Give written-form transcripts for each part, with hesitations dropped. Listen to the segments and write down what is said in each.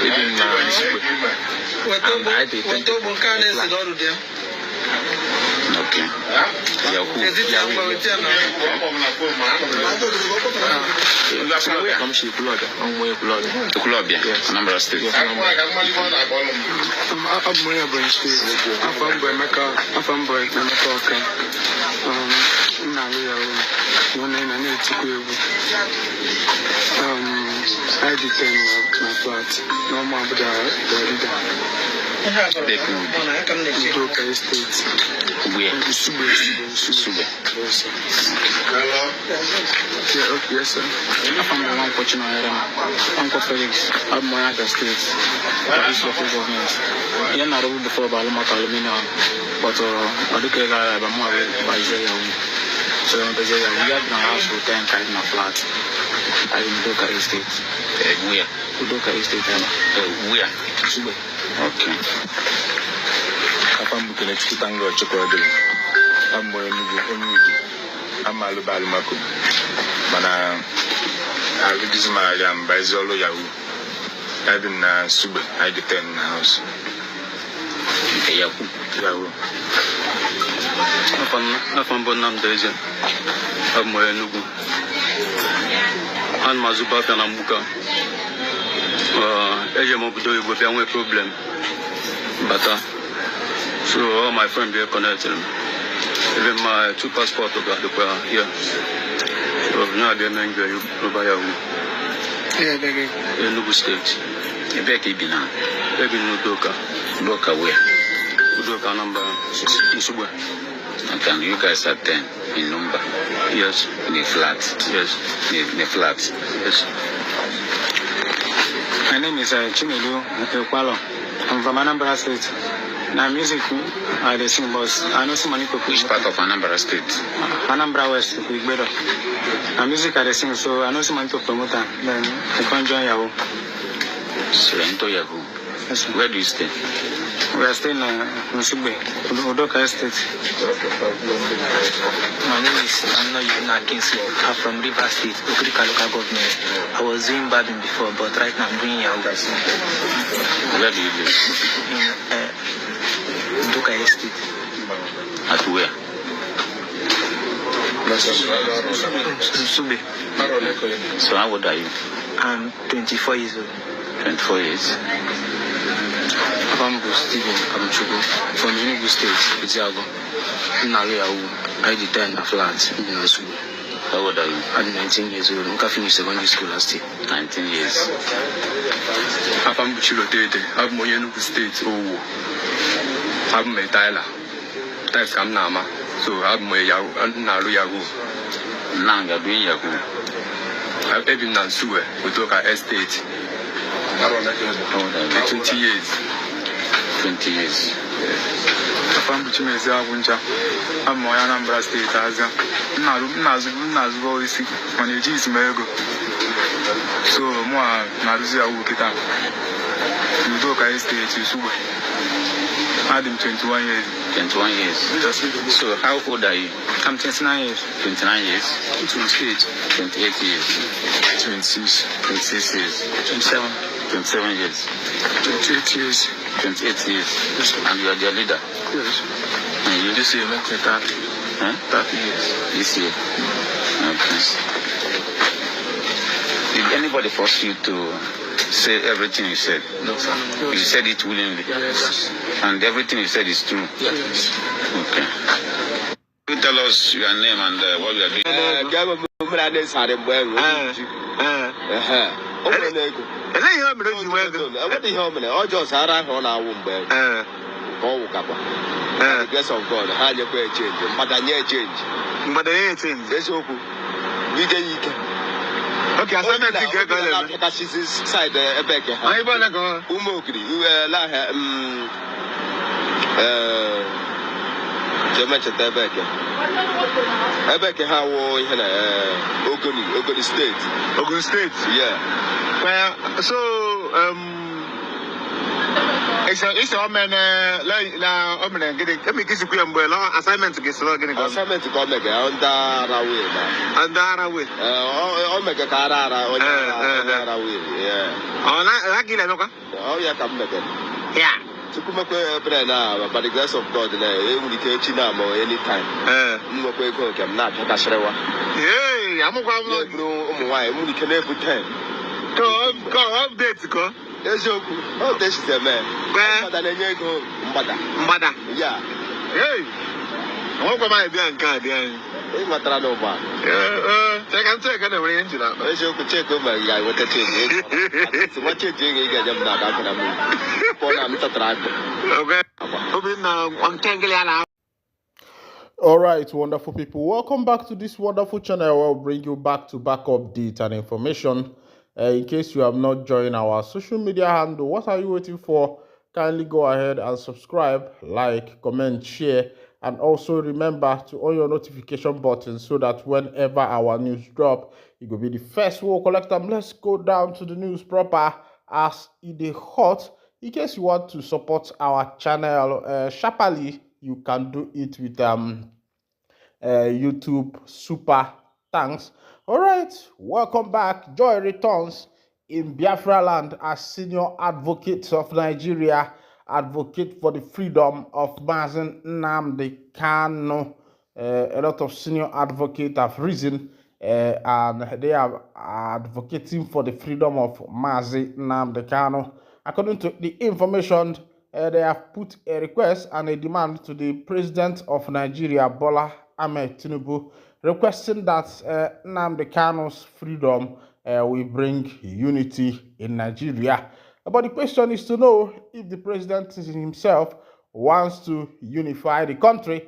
even okay. Anambra State. I depend on my flat. No more but Advocacy Estate. Where? Sube. Yes, sir. I'm the one watching my Uncle Felix. I'm my other states. This local government. You're not over before Balama Aluminium, but I do care about more by Zaya. So we have no house for 10 kind of flat. I in Advocacy Estate. Where? Advocacy Estate. Where? Sube. Okay. I'm looking at Chitango Chocolate. I'm wearing I'm a little Mako. But I read this Mariam by Zolo Yahoo. I've been Sube. I depend in the house. Yahoo. I'm born Nnamdi. I'm wearing Nugu. And Mazuba Panamuka. Ejamobudo will be a problem. But so all my friends are connected. Even my 2 passports are here. So now they're going to buy a Nugu State. You bet it be now. Maybe Nudoka. Doka where? Udoka number 6. Okay, you guys are 10 in number. Yes. In the flat. Yes. In the flat. Yes. My name is Chimilu Kwalo. I'm from Anambra State. Now music I sing, but I know so many people. Which part of Anambra State? Anambra West, better. Now music I sing, so I know so many people promote. Then I can't join Yahoo. So enter Yahoo. Yes. Where do you stay? We are staying in Sube, Advocacy Estate. My name is Nnamdi. I'm from River State, Okrika local government. I was doing barbing before, but right now I'm doing Yahoo. Where do you live? In Advocacy Estate. At where? Sube. So how old are you? I'm 24 years old. 24 years. I'm Steven Abuchuku from Enugu State, Iziago. I did 10 flats in Sube. How old are you? I'm 19 years old. I finished secondary school last year. 19 years. I'm Buchulote. I'm Enugu State. I'm a Tyler. That's Kamnama. So I'm a Yahoo. Now you're doing Yahoo. I've been in Nansue, Udoka Estate. 20 years. 20 years. I'm Buchimeza. I'm my Anambra State. I'm voice on the G's Mego. So, more Nazia Wukita. Udoka Estate, Sube. I'm 21 years. 21 years. So, how old are you? I'm 29 years. 29 years? 28. 28 years. 26. 26 years. 27. 27 years. 28 years. 28 years. Yes. And you are their leader? Yes. And you? This year makes me 30. Huh? 30 years. This year? Okay. Did anybody force you to say everything you said? No, sir. You said it willingly? Yes. And everything you said is true? Yes. Okay. You tell us your name and what you are doing. The grace of God, how you change, but I need change. But they ain't change. Okay, I said that she's side Ebeke. I wanna go. Umokri, you Ebeke, how Ogoni State. Ogun State? Yeah. Well, so, It's a man, la omen getting kiss assignment to get assignment to go make on Dara with Omega Carara or Dara with, yeah. Oh, yeah, come back. Yeah. To come up by the grace of God, only Chinamo anytime. You will go, I'm not Kashawa. Hey, I'm going to go, why, only can every time. Go update, go. There's your oh, this is a man. Mother. Yeah. Hey. What am I doing? God, yeah. Hey, Matranova. Check on the range. As you could check over, I would take it. What you're doing, you get them not after me. For I'm not trying. All right, wonderful people. Welcome back to this wonderful channel where we'll bring you back-to-back updates and information. In case you have not joined our social media handle, what are you waiting for? Kindly go ahead and subscribe, like, comment, share, and also remember to on your notification button so that whenever our news drop, you will be the first one collect them. Let's go down to the news proper as it is hot. In case you want to support our channel sharply, you can do it with YouTube super thanks. All right, welcome back. Joy returns in Biafraland as senior advocate of Nigeria, advocate for the freedom of Nnamdi Kanu. A lot of senior advocates have risen and they are advocating for the freedom of Nnamdi Kanu. According to the information, they have put a request and a demand to the president of Nigeria, Bola Ahmed Tinubu, requesting that Nnamdi Kanu's freedom will bring unity in Nigeria. But the question is to know if the president himself wants to unify the country,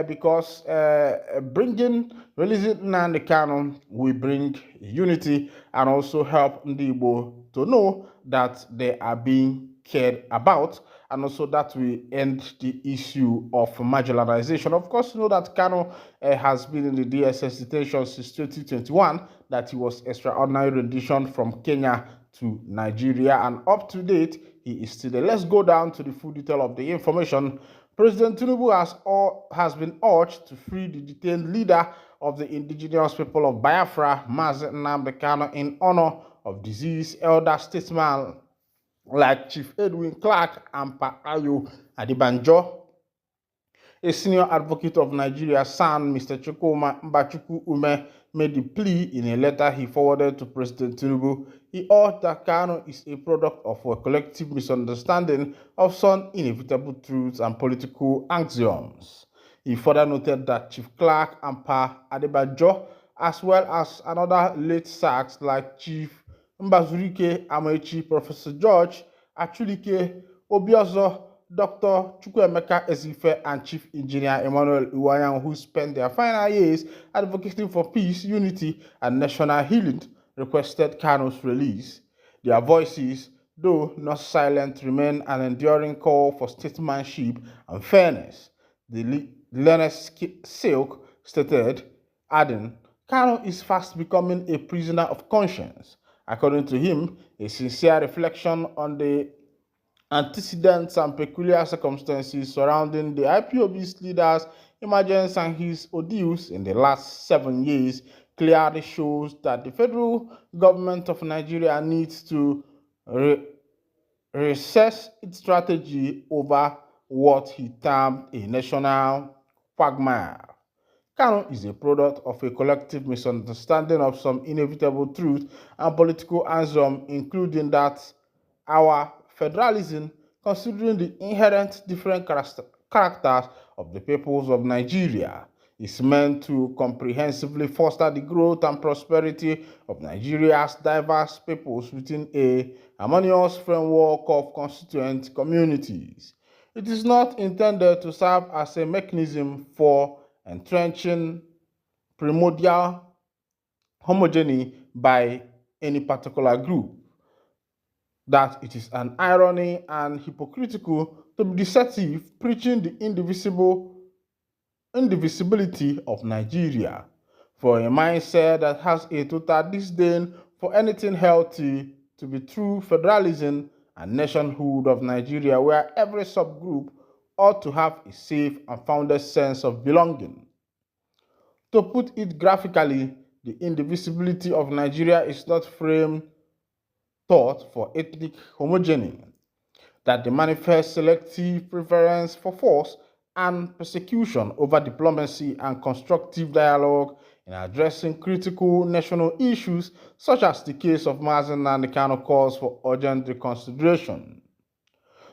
because releasing Nnamdi Kanu will bring unity and also help the Igbo to know that they are being cared about, and also that will end the issue of marginalization. Of course, you know that Kanu has been in the DSS detention since 2021, that he was extraordinary rendition from Kenya to Nigeria, and up to date, he is still there. Let's go down to the full detail of the information. President Tinubu has been urged to free the detained leader of the indigenous people of Biafra, Nnamdi Kanu, in honor of deceased elder statesman like Chief Edwin Clark and Pa Ayo Adibanjo. A senior advocate of Nigeria's son, Mr. Chukwuma Mbachukwu Ume, made the plea in a letter he forwarded to President Tinubu. He urged that Kanu is a product of a collective misunderstanding of some inevitable truths and political axioms. He further noted that Chief Clark and Pa Adebanjo, as well as another late SACs like Chief Mbazurike Amaechi, Professor George Achulike Obiozo, Dr. Chukwuemeka Ezife, and Chief Engineer Emmanuel Iwayan, who spent their final years advocating for peace, unity, and national healing, requested Kanu's release. Their voices, though not silent, remain an enduring call for statesmanship and fairness. The learned Silk stated, adding, Kanu is fast becoming a prisoner of conscience. According to him, a sincere reflection on the antecedents and peculiar circumstances surrounding the IPOB's leaders' emergence and his ordeals in the last 7 years clearly shows that the federal government of Nigeria needs to reassess its strategy over what he termed a national quagmire. Kanu is a product of a collective misunderstanding of some inevitable truth and political axiom, including that our federalism, considering the inherent different characters of the peoples of Nigeria, is meant to comprehensively foster the growth and prosperity of Nigeria's diverse peoples within a harmonious framework of constituent communities. It is not intended to serve as a mechanism for entrenching primordial homogeny by any particular group. That it is an irony and hypocritical to be deceptive, preaching the indivisibility of Nigeria, for a mindset that has a total disdain for anything healthy to be true federalism and nationhood of Nigeria, where every subgroup ought to have a safe and founded sense of belonging. To put it graphically, the indivisibility of Nigeria is not framed thought for ethnic homogeny, that the manifest selective preference for force and persecution over diplomacy and constructive dialogue in addressing critical national issues, such as the case of Nnamdi Kanu, calls for urgent reconsideration.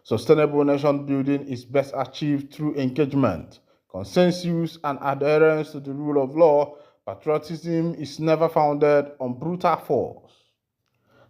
Sustainable nation building is best achieved through engagement, consensus, and adherence to the rule of law. Patriotism is never founded on brutal force.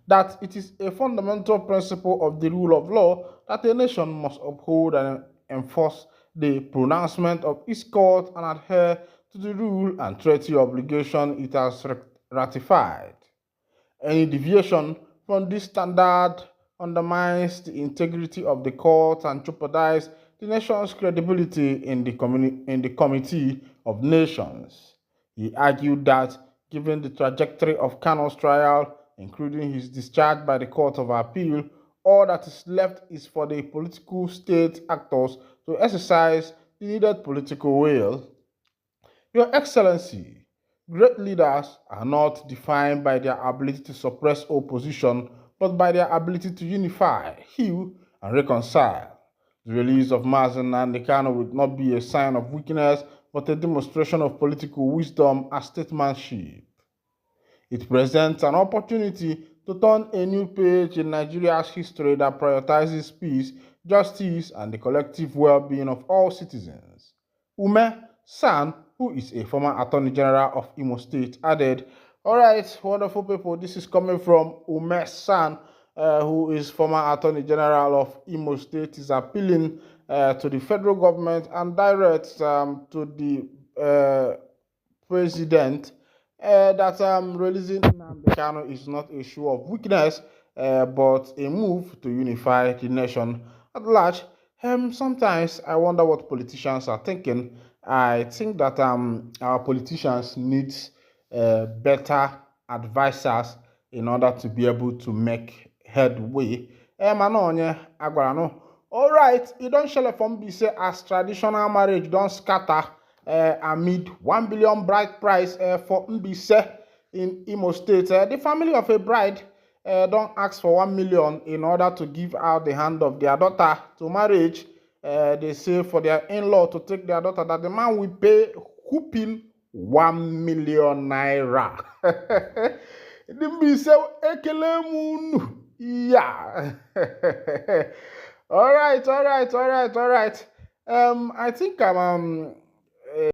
That it is a fundamental principle of the rule of law that a nation must uphold and enforce the pronouncement of its court and adhere to the rule and treaty obligation it has ratified. Any deviation from this standard undermines the integrity of the court and jeopardizes the nation's credibility in the Committee of Nations. He argued that, given the trajectory of Kanu's trial, including his discharge by the Court of Appeal, all that is left is for the political state actors to exercise the needed political will. Your Excellency, great leaders are not defined by their ability to suppress opposition, but by their ability to unify, heal, and reconcile. The release of Nnamdi Kanu would not be a sign of weakness, but a demonstration of political wisdom and statesmanship. It presents an opportunity to turn a new page in Nigeria's history that prioritizes peace, justice, and the collective well-being of all citizens. Ume San, who is a former Attorney General of Imo State, added, "All right, wonderful people, this is coming from Ume San, who is former Attorney General of Imo State, is appealing to the federal government and direct to the president that releasing Nnamdi Kanu is not a show of weakness, but a move to unify the nation at large." Sometimes I wonder what politicians are thinking. I think that our politicians need better advisors in order to be able to make headway. All right, it don't shell from be say as traditional marriage don't scatter amid 1 billion bride price for Mbise in Imo State. The family of a bride don't ask for 1 million in order to give out the hand of their daughter to marriage. They say for their in-law to take their daughter that the man will pay whooping 1 million naira. The Mbise ekelemunu. Yeah. All right. I think